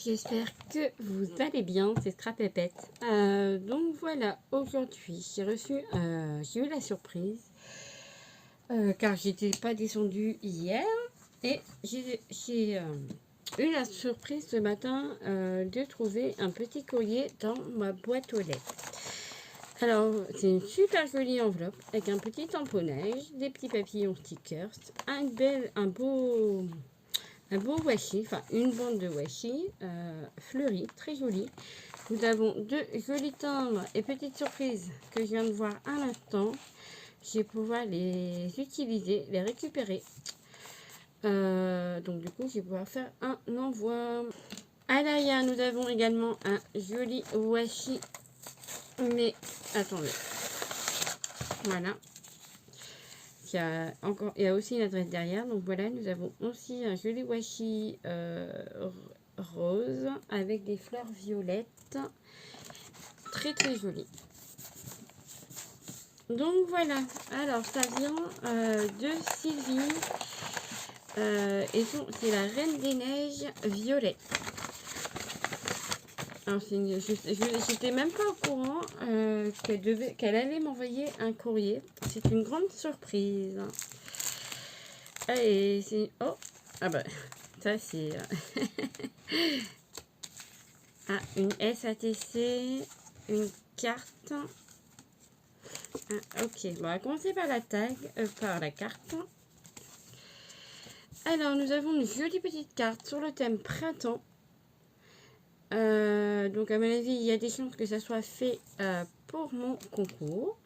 j'espère que vous allez bien, c'est Scrapépette. Donc voilà, aujourd'hui j'ai eu la surprise, car j'étais pas descendue hier, et j'ai eu la surprise ce matin de trouver un petit courrier dans ma boîte aux lettres. Alors, c'est une super jolie enveloppe avec un petit tamponnage, des petits papillons stickers, un beau washi, enfin une bande de washi fleurie, très jolie. Nous avons deux jolis timbres et petites surprises que je viens de voir à l'instant. Je vais pouvoir les utiliser, les récupérer. Donc du coup, je vais pouvoir faire un envoi. À l'arrière, nous avons également un joli washi. Mais attendez, voilà. Il y a aussi une adresse derrière. Donc voilà, nous avons aussi un joli washi rose avec des fleurs violettes. Très très joli. Donc voilà. Alors ça vient de Sylvie. Et c'est la Reine des Neiges violette. Alors j'étais même pas au courant qu'elle allait m'envoyer un courrier. C'est une grande surprise. Et c'est... Oh, ah bah, ça c'est... ah, une SATC, une carte. Ah, ok, bon, on va commencer par la tag, par la carte. Alors, nous avons une jolie petite carte sur le thème printemps. Donc, à mon avis, il y a des chances que ça soit fait pour mon concours.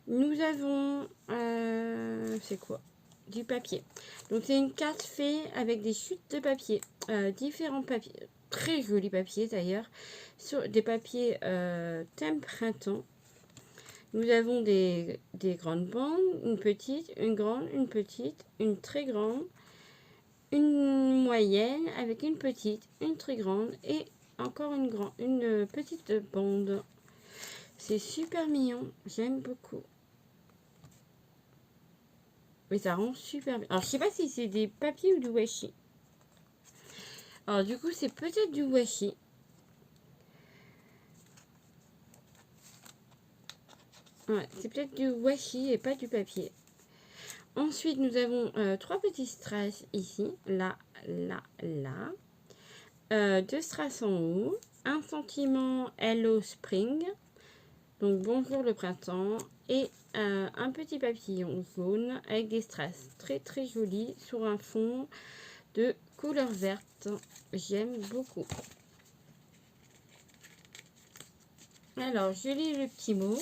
Nous avons... c'est quoi? Du papier. Donc c'est une carte faite avec des chutes de papier, différents papiers, très jolis papiers d'ailleurs, sur des papiers thème printemps. Nous avons des grandes bandes, une petite, une grande, une petite, une très grande, une moyenne avec une petite, une très grande et encore une petite bande. C'est super mignon, j'aime beaucoup. Mais ça rend super bien. Alors, je sais pas si c'est des papiers ou du washi. Alors, du coup, c'est peut-être du washi. Ouais, c'est peut-être du washi et pas du papier. Ensuite, nous avons trois petits strass ici. Là, là, là. Deux strass en haut. Un sentiment Hello Spring. Donc, bonjour le printemps. Et un petit papillon jaune avec des strass très très jolis sur un fond de couleur verte. J'aime beaucoup. Alors, je lis le petit mot.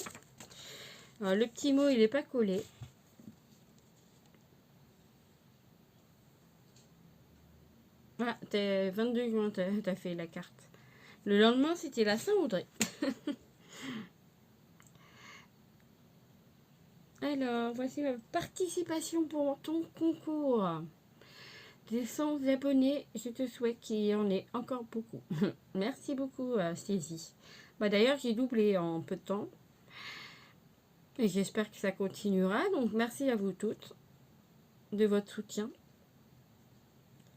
Alors, le petit mot, il n'est pas collé. Ah, 22 juin, t'as fait la carte. Le lendemain, c'était la Saint-Audrey. Alors, voici ma participation pour ton concours. Des 100 abonnés, je te souhaite qu'il y en ait encore beaucoup. Merci beaucoup, Stécie. Bah, d'ailleurs, j'ai doublé en peu de temps. Et j'espère que ça continuera. Donc, merci à vous toutes de votre soutien.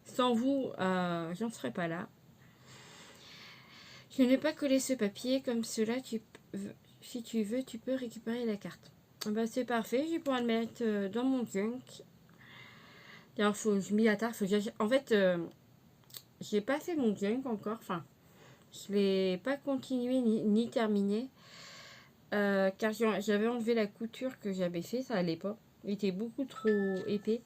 Sans vous, j'en serais pas là. Je n'ai pas collé ce papier comme cela. Si tu veux, tu peux récupérer la carte. Bah, c'est parfait. Je vais pouvoir le mettre dans mon junk. D'ailleurs, je m'y attarde. En fait, j'ai pas fait mon junk encore. Enfin, je l'ai pas continué ni terminé. Car j'avais enlevé la couture que j'avais fait. Ça allait pas. Il était beaucoup trop épais.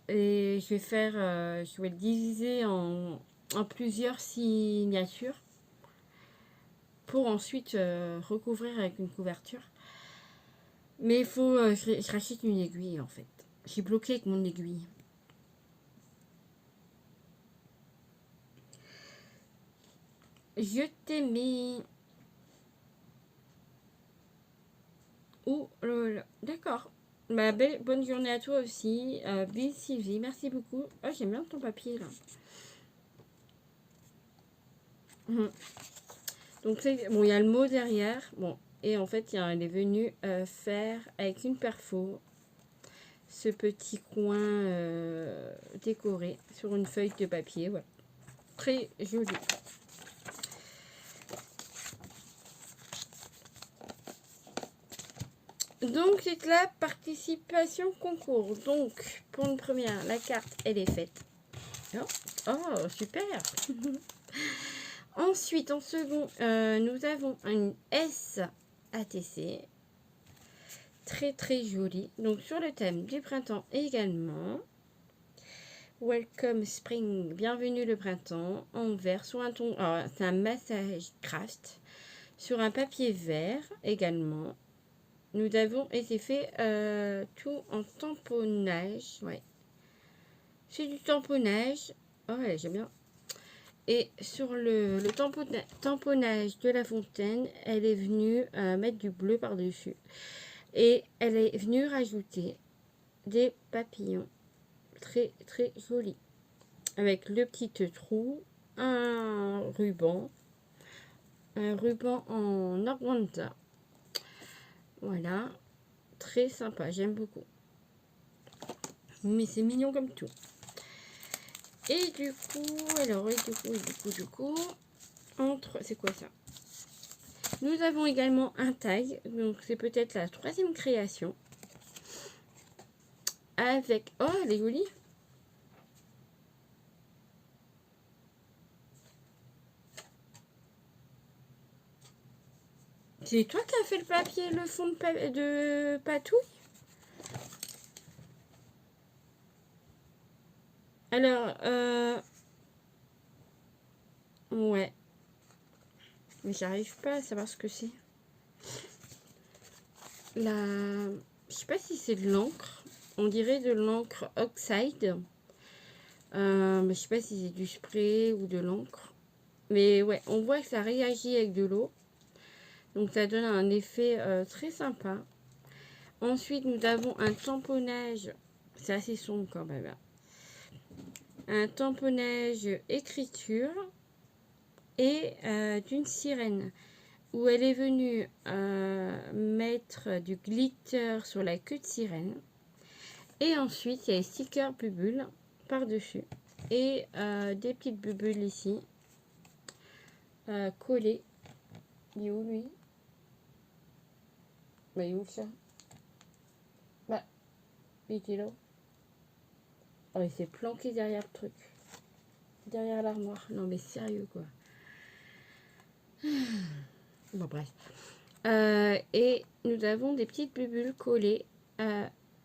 Et je vais le diviser en plusieurs signatures pour ensuite recouvrir avec une couverture. Mais il faut, je rachète une aiguille en fait. J'ai bloqué avec mon aiguille. Je t'aimais. Oh là là. D'accord. Bah, bonne journée à toi aussi. Bill Sylvie, merci beaucoup. Oh, j'aime bien ton papier là. Donc, bon, il y a le mot derrière. Bon, et en fait, elle est venue faire avec une perfo ce petit coin décoré sur une feuille de papier. Ouais. très joli. Donc, c'est la participation concours. Donc, pour une première, la carte, elle est faite. Oh, oh super. Ensuite, en second, nous avons une SATC. Très, très jolie. Donc, sur le thème du printemps également. Welcome Spring, bienvenue le printemps, en vert, sur un ton... c'est un massage craft. Sur un papier vert également. Nous avons, et c'est fait tout en tamponnage. Ouais. C'est du tamponnage. Oh ouais, j'aime bien. Et sur le tamponnage de la fontaine, elle est venue mettre du bleu par-dessus. Et elle est venue rajouter des papillons. Très très jolis. Avec le petit trou, un ruban en organza. Voilà. Très sympa, j'aime beaucoup. Mais c'est mignon comme tout. Et du coup, alors, du coup, entre, c'est quoi ça? Nous avons également un tag, donc c'est peut-être la troisième création. Avec, oh, elle est jolie. C'est toi qui as fait le papier, le fond de patouille? Alors, ouais. Mais j'arrive pas à savoir ce que c'est. Je sais pas si c'est de l'encre. On dirait de l'encre oxide. Mais je sais pas si c'est du spray ou de l'encre. Mais ouais, on voit que ça réagit avec de l'eau. Donc ça donne un effet très sympa. Ensuite, nous avons un tamponnage. C'est assez sombre quand même. Un tamponnage écriture et d'une sirène. Où elle est venue mettre du glitter sur la queue de sirène. Et ensuite, il y a les stickers bubules par-dessus. Et des petites bubules ici. Collées. Il est où lui? Bah, il est où ça? Bah, il était là. Oh, il s'est planqué derrière le truc. Derrière l'armoire. Non, mais sérieux, quoi. Bon, bref. Et nous avons des petites bubules collées.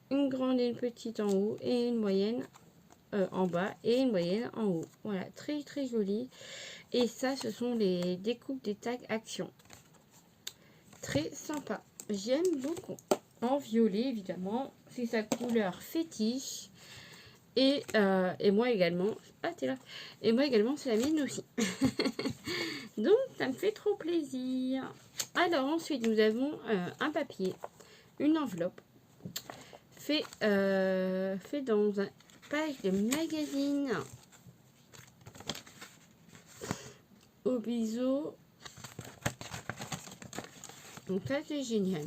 Une grande et une petite en haut. Et une moyenne en bas. Et une moyenne en haut. Voilà, très, très joli. Et ça, ce sont les découpes des tags action. Très sympa. J'aime beaucoup. En violet, évidemment. C'est sa couleur fétiche. Et moi également. Ah, t'es là. Et moi également, c'est la mienne aussi. Donc, ça me fait trop plaisir. Alors, ensuite, nous avons un papier, une enveloppe, fait dans un page de magazine. Au biseau. Donc, ça, c'est génial.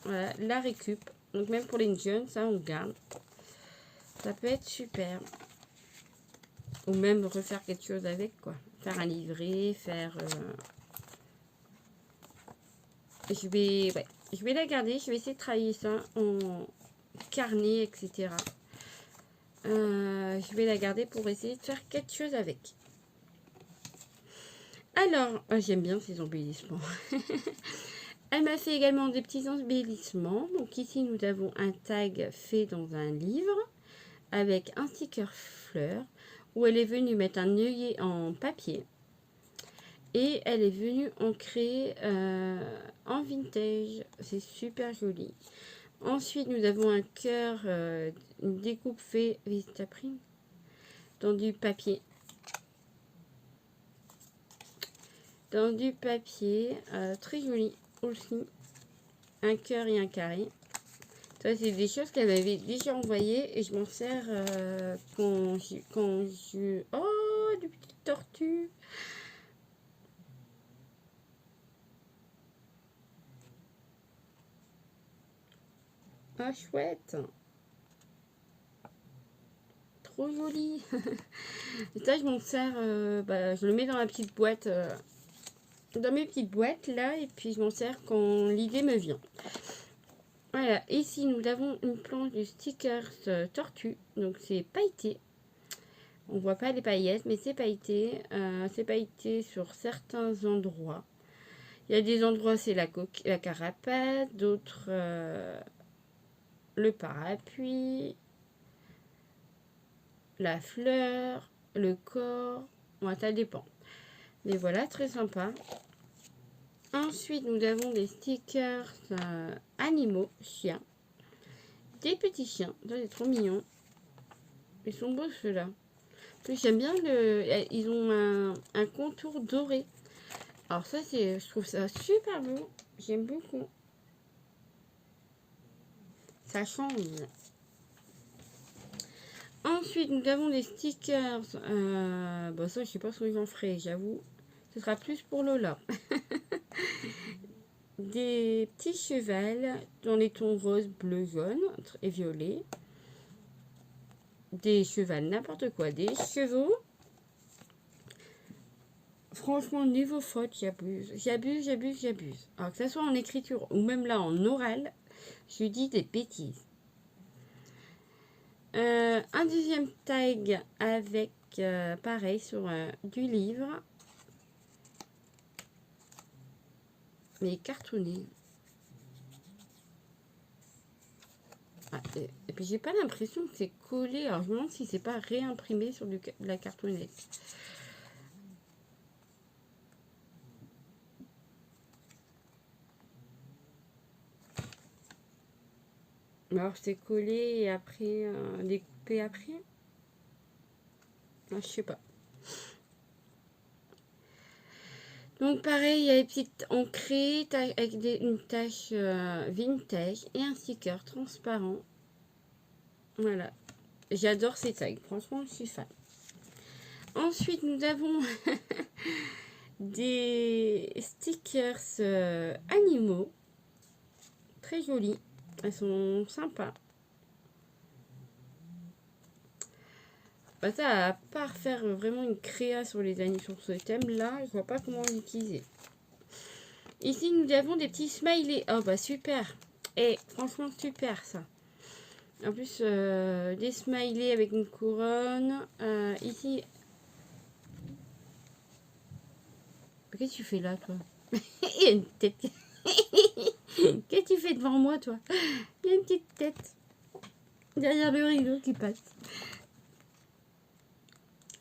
Voilà, la récup. Donc, même pour les jeunes, ça, on garde. Ça peut être super. Ou même refaire quelque chose avec, quoi. Faire un livret, faire... Je vais la garder. Je vais essayer de travailler ça en carnet, etc. Je vais la garder pour essayer de faire quelque chose avec. Alors, j'aime bien ces embellissements. Elle m'a fait également des petits embellissements. Donc ici, nous avons un tag fait dans un livre avec un sticker fleur où elle est venue mettre un œillet en papier. Et elle est venue ancrer en vintage. C'est super joli. Ensuite, nous avons un cœur, une découpe fait Vistaprint dans du papier. Dans du papier, très joli aussi. Un cœur et un carré. Ça, c'est des choses qu'elle m'avait déjà envoyées et je m'en sers quand je... Oh, des petites tortues. Ah, chouette. trop joli. Et ça, je m'en sers, je le mets dans la petite boîte, dans mes petites boîtes là, et puis je m'en sers quand l'idée me vient. Voilà, ici nous avons une planche de stickers tortue, donc c'est pailleté. On voit pas les paillettes, mais c'est pailleté. C'est pailleté sur certains endroits. Il y a des endroits, c'est la carapace, d'autres le parapluie, la fleur, le corps. Bon, ça dépend. Mais voilà, très sympa. Ensuite, nous avons des stickers animaux, chiens. Des petits chiens. Ça, c'est trop mignon. Ils sont beaux ceux-là. J'aime bien ils ont un contour doré. Alors ça, je trouve ça super beau. J'aime beaucoup. Ça change. Ensuite, nous avons des stickers. Ça, je sais pas ce que j'en ferai, j'avoue. Ce sera plus pour Lola. Des petits chevals dans les tons rose, bleu, jaune et violet. Des chevals, n'importe quoi. Des chevaux. Franchement, niveau faute, j'abuse. J'abuse. Alors que ça soit en écriture ou même là en oral, je dis des bêtises. Un deuxième tag avec, pareil, sur du livre. Mais cartonné. Et puis j'ai pas l'impression que c'est collé. Alors je me demande si c'est pas réimprimé sur de la cartonnette. Alors c'est collé et après découpé après. Je sais pas. Donc pareil, il y a des petites ancrées avec une tache vintage et un sticker transparent. Voilà. J'adore ces tags. Franchement, je suis fan. Ensuite, nous avons des stickers animaux. Très jolis. Elles sont sympas. Ça, à part faire vraiment une créa sur sur ce thème-là, je vois pas comment l'utiliser. Ici, nous avons des petits smileys. Oh, super. Et franchement, super, ça. En plus, des smileys avec une couronne. Ici... Qu'est-ce que tu fais là, toi? Il y a une tête. Qu'est-ce que tu fais devant moi, toi? Il y a une petite tête. Derrière le rideau qui passe.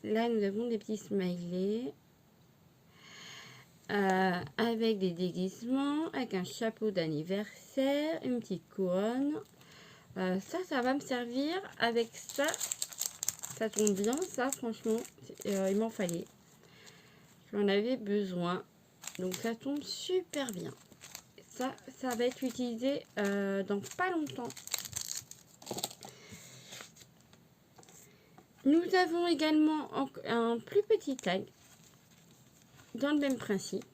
Là, nous avons des petits smileys. Avec des déguisements, avec un chapeau d'anniversaire, une petite couronne. Ça va me servir avec ça. Ça tombe bien, ça, franchement. Il m'en fallait. J'en avais besoin. Donc, ça tombe super bien. Ça va être utilisé dans pas longtemps. Nous avons également un plus petit tag dans le même principe.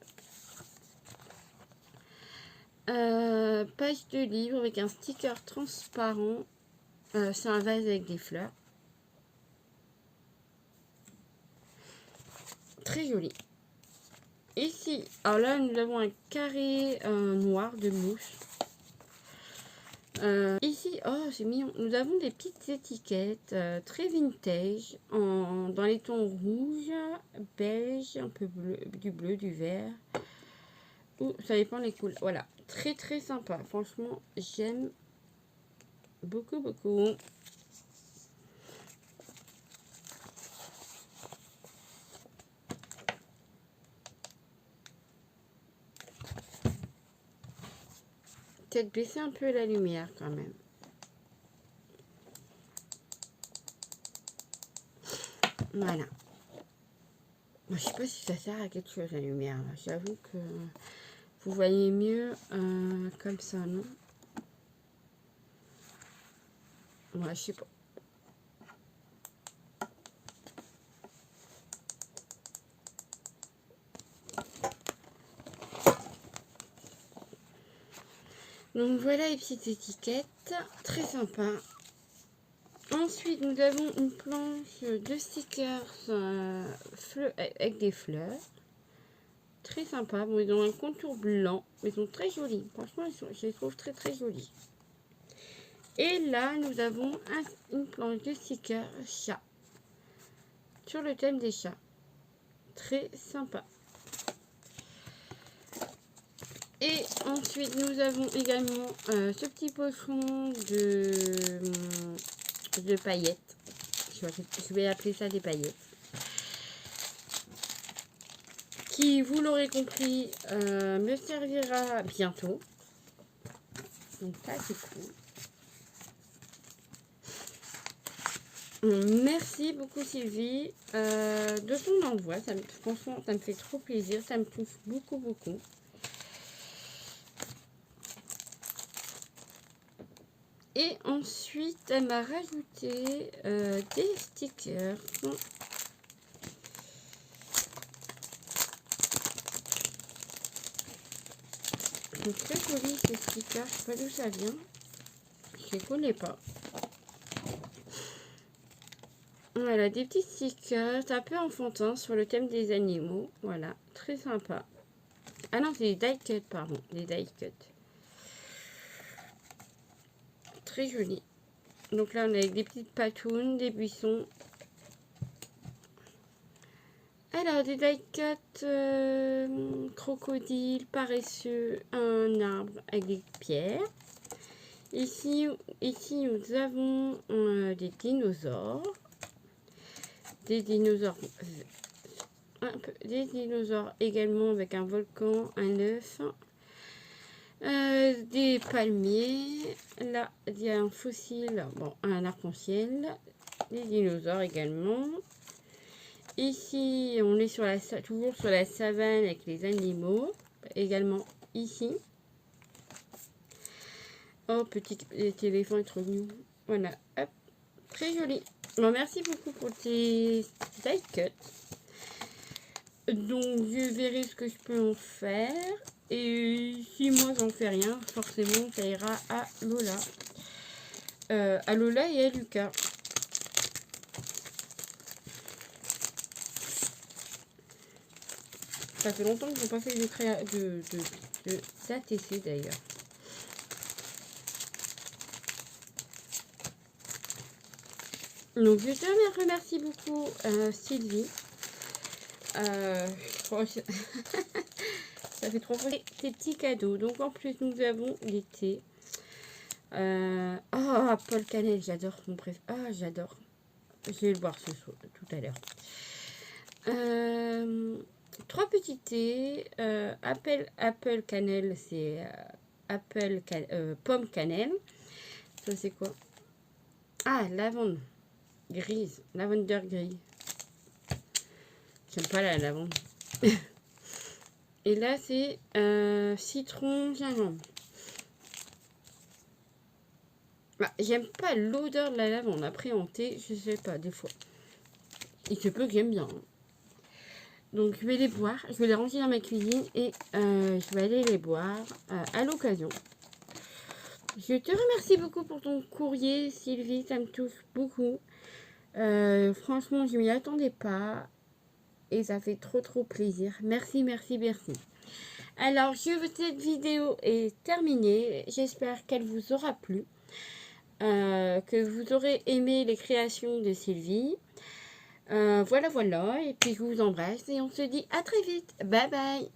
Page de livre avec un sticker transparent. C'est un vase avec des fleurs. Très joli. Ici, alors là, nous avons un carré noir de mousse. Ici, oh, c'est mignon. Nous avons des petites étiquettes très vintage dans les tons rouge, beige, un peu bleu, du bleu, du vert. Ça dépend les couleurs. Voilà, très très sympa. Franchement, j'aime beaucoup. Peut-être baisser un peu la lumière quand même. Voilà. Je sais pas si ça sert à quelque chose la lumière. J'avoue que vous voyez mieux comme ça, non? Ouais, je sais pas. Donc voilà les petites étiquettes. Très sympa. Ensuite, nous avons une planche de stickers avec des fleurs. Très sympa. Bon, ils ont un contour blanc, mais ils sont très jolis. Franchement, je les trouve très très jolis. Et là, nous avons une planche de stickers chat. Sur le thème des chats. Très sympa. Et ensuite, nous avons également ce petit pochon de paillettes. Je vais appeler ça des paillettes. Qui, vous l'aurez compris, me servira bientôt. Donc ça, c'est cool. Merci beaucoup Sylvie de ton envoi. Franchement, ça me fait trop plaisir. Ça me touche beaucoup, beaucoup. Et ensuite, elle m'a rajouté des stickers. Ils sont très jolis ces stickers. Je sais pas d'où ça vient. Je les connais pas. Voilà, des petits stickers un peu enfantins sur le thème des animaux. Voilà, très sympa. Ah non, c'est des die cut, pardon. Des die cut. Très joli. Donc là, on a avec des petites patounes, des buissons. Alors, des die cut crocodile, paresseux, un arbre avec des pierres. Ici nous avons des dinosaures. Des dinosaures également avec un volcan, un œuf, des palmiers, là il y a un fossile, bon un arc-en-ciel, des dinosaures également. Ici on est toujours sur la savane avec les animaux, également ici. Oh petit éléphant est trop mignon, voilà, hop, très joli. Bon, merci beaucoup pour tes die cuts. Donc, je verrai ce que je peux en faire. Et si moi, j'en fais rien, forcément, ça ira à Lola. À Lola et à Lucas. Ça fait longtemps que je n'ai pas fait d'ATC d'ailleurs. Donc, je te remercie beaucoup, Sylvie. Ça fait trop tes petits cadeaux. Donc, en plus, nous avons l'été. Paul Cannelle, j'adore mon préf. Ah, j'adore. Je vais le boire ce soir, tout à l'heure. 3 petits thés. Apple cannelle, c'est pomme cannelle. Ça, c'est quoi? Ah, lavande grise. Lavender gris. J'aime pas la lavande. Et là, c'est citron gingembre. Bah, j'aime pas l'odeur de la lavande. Après, en thé, je sais pas, des fois. Il se peut que j'aime bien. Hein. Donc, je vais les boire. Je vais les ranger dans ma cuisine et je vais aller les boire à l'occasion. Je te remercie beaucoup pour ton courrier, Sylvie. Ça me touche beaucoup. Franchement, je m'y attendais pas. Et ça fait trop plaisir. Merci, merci, merci. Alors, cette vidéo est terminée. J'espère qu'elle vous aura plu. Que vous aurez aimé les créations de Sylvie. Voilà. Et puis, je vous embrasse. Et on se dit à très vite. Bye bye.